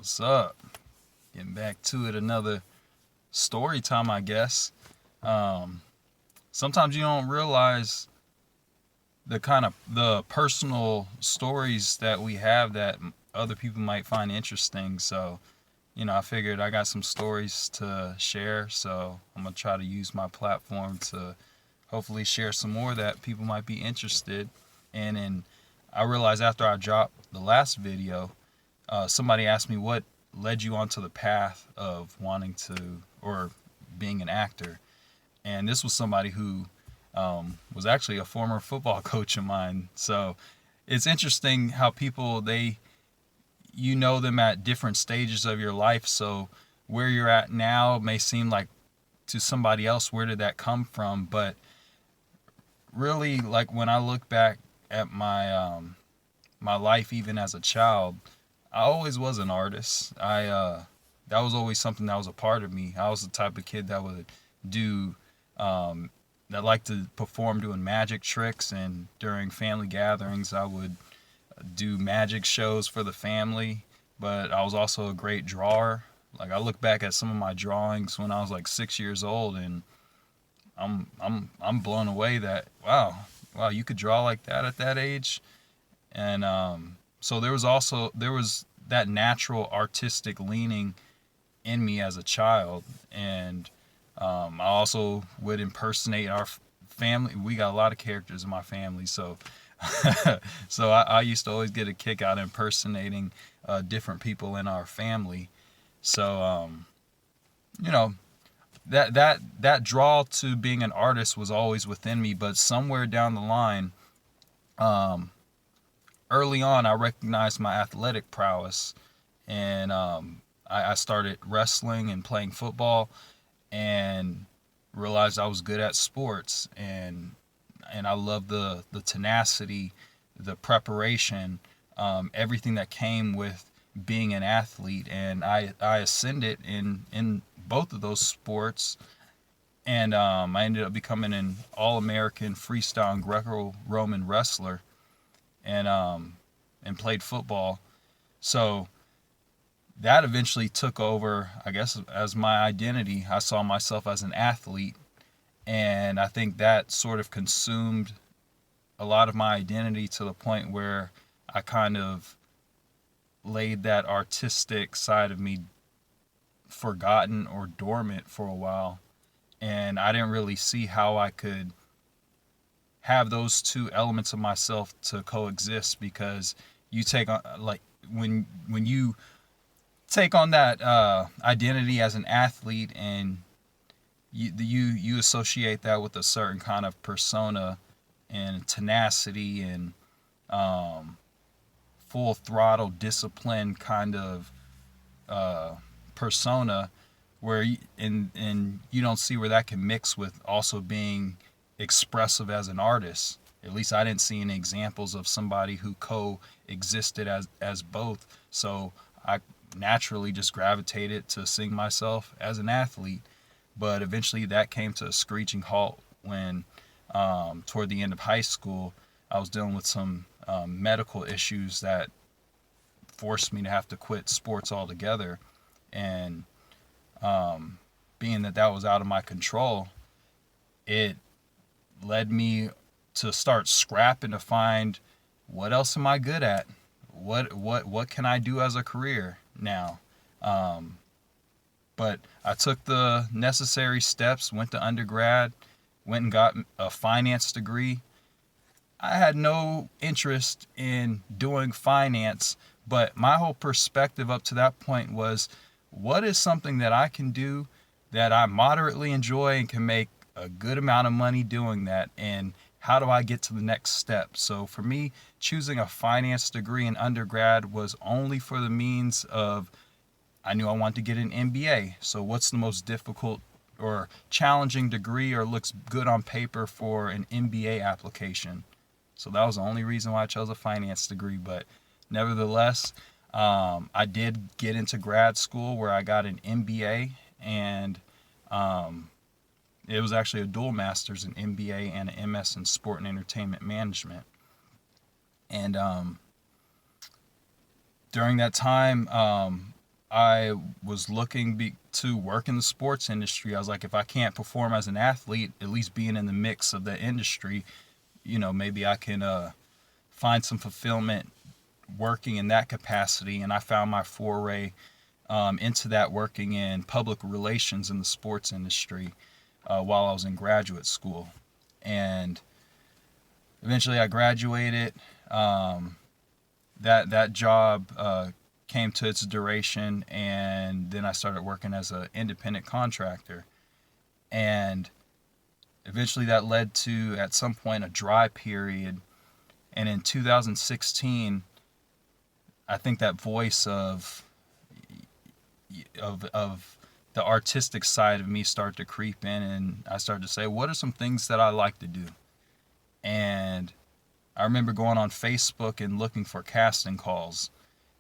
What's up? Getting back to it, another story time, I guess. Um, Sometimes you don't realize the personal stories that we have that other people might find interesting. So, I figured I got some stories to share. So I'm gonna try to use my platform to hopefully share some more that people might be interested in. And I realized after I dropped the last video, somebody asked me what led you onto the path of wanting to or being an actor. And this was somebody who was actually a former football coach of mine. So it's interesting how people, you know them at different stages of your life. So where you're at now may seem like to somebody else, where did that come from? But really, like when I look back at my life, even as a child, I always was an artist. That was always something that was a part of me. I was the type of kid that would do that liked to perform doing magic tricks, and during family gatherings I would do magic shows for the family. But I was also a great drawer. Like I look back at some of my drawings when I was like 6 years old, and I'm blown away that wow you could draw like that at that age. And so there was that natural artistic leaning in me as a child. And I also would impersonate our family. We got a lot of characters in my family, so I used to always get a kick out of impersonating different people in our family. So you know that draw to being an artist was always within me. But somewhere down the line, um, early on, I recognized my athletic prowess, and I started wrestling and playing football, and realized I was good at sports, and I love the tenacity, the preparation, everything that came with being an athlete. And I ascended in both of those sports. And I ended up becoming an All-American freestyle and Greco-Roman wrestler, and played football. So that eventually took over, I guess, as my identity. I saw myself as an athlete, and I think that sort of consumed a lot of my identity to the point where I kind of laid that artistic side of me forgotten or dormant for a while. And I didn't really see how I could have those two elements of myself to coexist, because you take on, like, when you take on that identity as an athlete, and you associate that with a certain kind of persona and tenacity and um, full throttle discipline kind of persona, where and you don't see where that can mix with also being expressive as an artist. At least I didn't see any examples of somebody who coexisted as both. So I naturally just gravitated to seeing myself as an athlete. But eventually that came to a screeching halt when, toward the end of high school, I was dealing with some medical issues that forced me to have to quit sports altogether. And being that was out of my control, it led me to start scrapping to find, what else am I good at? What can I do as a career now? But I took the necessary steps, went to undergrad, went and got a finance degree. I had no interest in doing finance, but my whole perspective up to that point was, what is something that I can do that I moderately enjoy and can make a good amount of money doing that, and how do I get to the next step? So for me, choosing a finance degree in undergrad was only for the means of, I knew I wanted to get an MBA. So what's the most difficult or challenging degree, or looks good on paper for an MBA application? So that was the only reason why I chose a finance degree. But nevertheless, I did get into grad school where I got an MBA, and it was actually a dual master's, an MBA and an MS in sport and entertainment management. And during that time, I was looking to work in the sports industry. I was like, if I can't perform as an athlete, at least being in the mix of the industry, maybe I can find some fulfillment working in that capacity. And I found my foray into that, working in public relations in the sports industry while I was in graduate school. And eventually I graduated. That job came to its duration, and then I started working as an independent contractor. And eventually that led to, at some point, a dry period. And in 2016, I think that voice of the artistic side of me started to creep in, and I started to say, what are some things that I like to do? And I remember going on Facebook and looking for casting calls.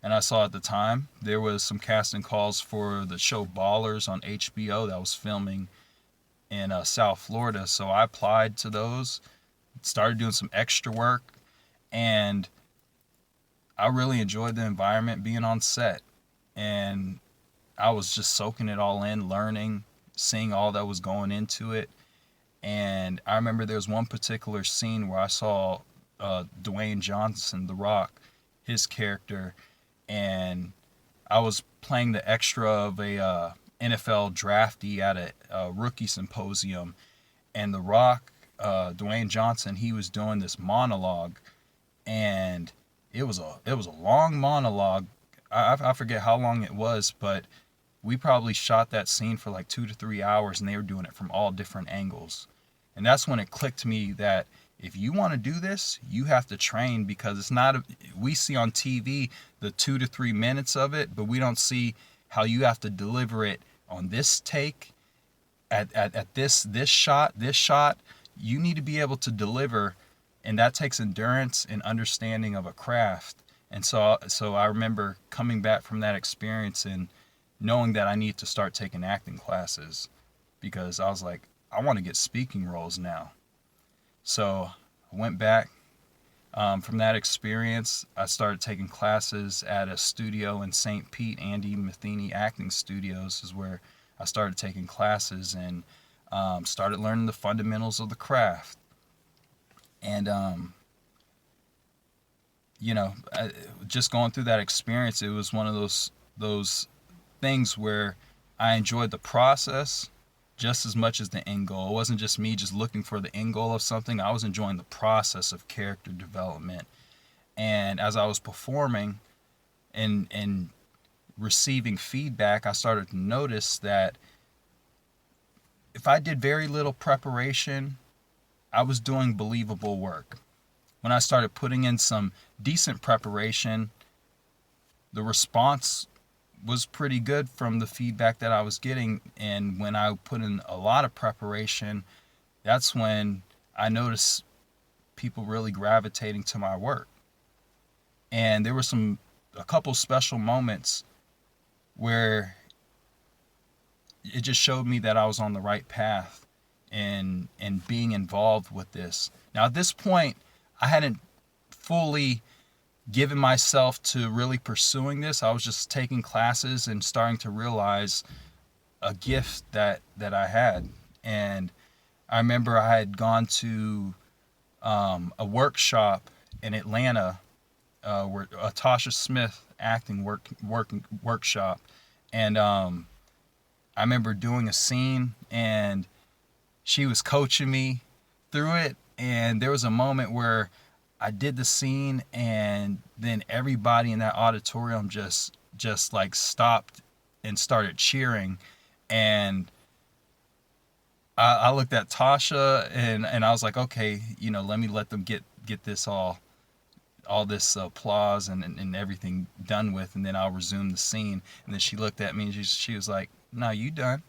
And I saw at the time there was some casting calls for the show Ballers on HBO that was filming in South Florida. So I applied to those, started doing some extra work, and I really enjoyed the environment being on set. And I was just soaking it all in, learning, seeing all that was going into it. And I remember there was one particular scene where I saw Dwayne Johnson, The Rock, his character, and I was playing the extra of a NFL draftee at a rookie symposium, and The Rock, Dwayne Johnson, he was doing this monologue, and it was a long monologue. I forget how long it was, but we probably shot that scene for like 2 to 3 hours, and they were doing it from all different angles. And that's when it clicked to me that if you want to do this, you have to train, because it's not we see on TV the 2 to 3 minutes of it, but we don't see how you have to deliver it on this take, at this shot. You need to be able to deliver, and that takes endurance and understanding of a craft. And so I remember coming back from that experience and knowing that I need to start taking acting classes, because I was like, I want to get speaking roles now. So I went back. From that experience, I started taking classes at a studio in St. Pete. Andy Matheny Acting Studios is where I started taking classes, and started learning the fundamentals of the craft. And just going through that experience, it was one of those things where I enjoyed the process just as much as the end goal. It wasn't just me just looking for the end goal of something. I was enjoying the process of character development. And as I was performing and receiving feedback, I started to notice that if I did very little preparation, I was doing believable work. When I started putting in some decent preparation, the response was pretty good from the feedback that I was getting. And when I put in a lot of preparation, that's when I noticed people really gravitating to my work. And there were a couple special moments where it just showed me that I was on the right path and being involved with this. Now at this point, I hadn't fully given myself to really pursuing this. I was just taking classes and starting to realize a gift that I had. And I remember I had gone to a workshop in Atlanta, where a Tasha Smith acting workshop, and I remember doing a scene, and she was coaching me through it. And there was a moment where I did the scene, and then everybody in that auditorium just like stopped and started cheering. And I looked at Tasha, and I was like, okay, let them get this all this applause and everything done with, and then I'll resume the scene. And then she looked at me, and she was like, no, you done.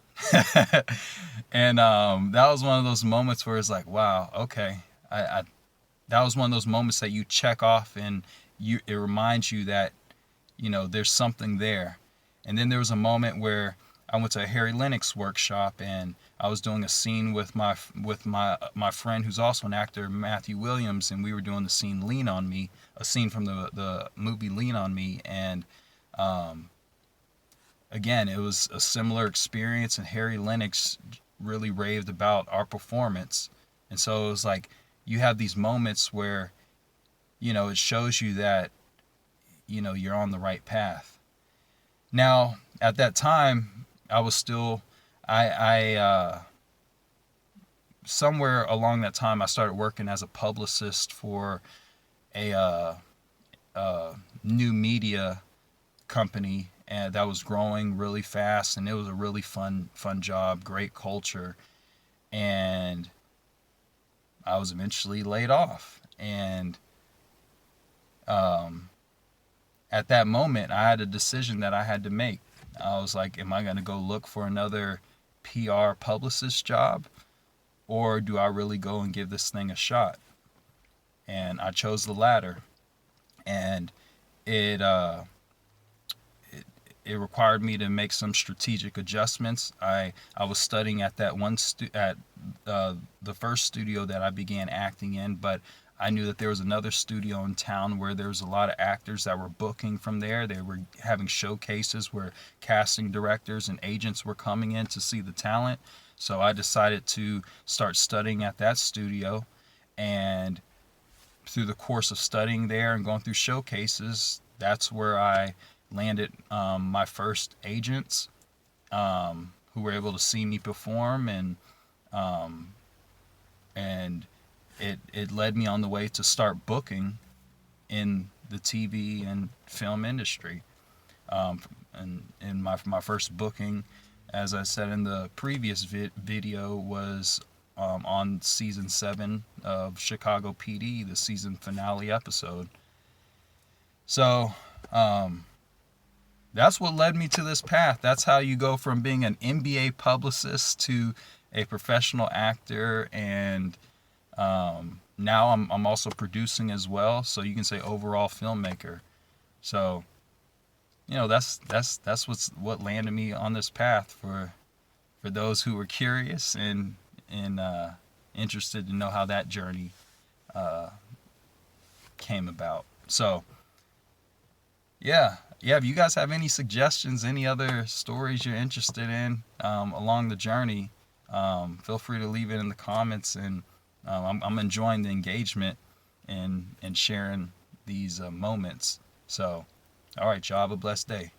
And that was one of those moments where it's like, wow, okay, that was one of those moments that you check off, and it reminds you that there's something there. And then there was a moment where I went to a Harry Lennox workshop, and I was doing a scene with my friend who's also an actor, Matthew Williams, and we were doing the scene Lean on Me, a scene from the movie Lean on Me. And again, it was a similar experience, and Harry Lennox really raved about our performance. And so it was like you have these moments where, it shows you that, you're on the right path. Now, at that time, I was still, somewhere along that time, I started working as a publicist for a new media company, and that was growing really fast, and it was a really fun job, great culture. And I was eventually laid off. And at that moment, I had a decision that I had to make. I was like, am I going to go look for another PR publicist job, or do I really go and give this thing a shot? And I chose the latter. And it it required me to make some strategic adjustments. I was studying at that one at the first studio that I began acting in, but I knew that there was another studio in town where there was a lot of actors that were booking from there. They were having showcases where casting directors and agents were coming in to see the talent. So I decided to start studying at that studio, and through the course of studying there and going through showcases, that's where I landed my first agents, who were able to see me perform, and it led me on the way to start booking in the TV and film industry. And in my first booking, as I said in the previous video, was on season 7 of Chicago PD, the season finale episode. So that's what led me to this path. That's how you go from being an MBA publicist to a professional actor, and now I'm also producing as well. So you can say overall filmmaker. So that's what landed me on this path for those who were curious and interested to know how that journey came about. So yeah, if you guys have any suggestions, any other stories you're interested in along the journey, feel free to leave it in the comments. And I'm enjoying the engagement and sharing these moments. So, all right, y'all, have a blessed day.